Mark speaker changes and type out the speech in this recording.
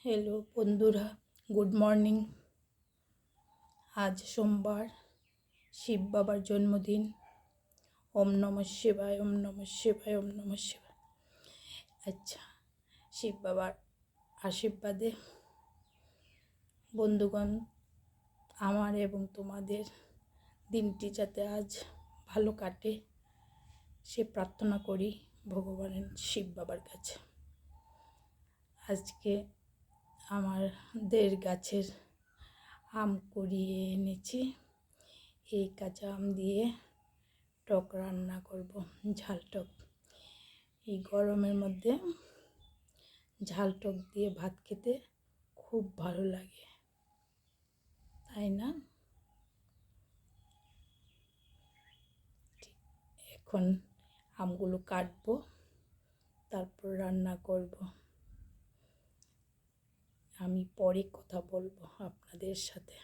Speaker 1: Hello বন্ধুরা, good morning. আজ সোমবার, শিব বাবার জন্মদিন। ওম নমঃ শিবায়, ওম নমঃ শিবায়, ওম নমঃ শিবায়। আচ্ছা, শিব বাবার আশীর্বাদে বন্ধুগণ, আমার এবং তোমাদের দিনটি যাতে আজ ভালো কাটে সে প্রার্থনা করি ভগবানের শিব বাবার কাছে। আজকে আমাদের গাছের আম কুড়িয়ে এনেছি। এই কাঁচা আম দিয়ে টক রান্না করব, ঝাল টক। এই গরমের মধ্যে ঝাল টক দিয়ে ভাত খেতে খুব ভালো লাগে, তাই না? এখন আমগুলো কাটবো, তারপর রান্না করব। আমি পরে কথা বলবো আপনাদের সাথে।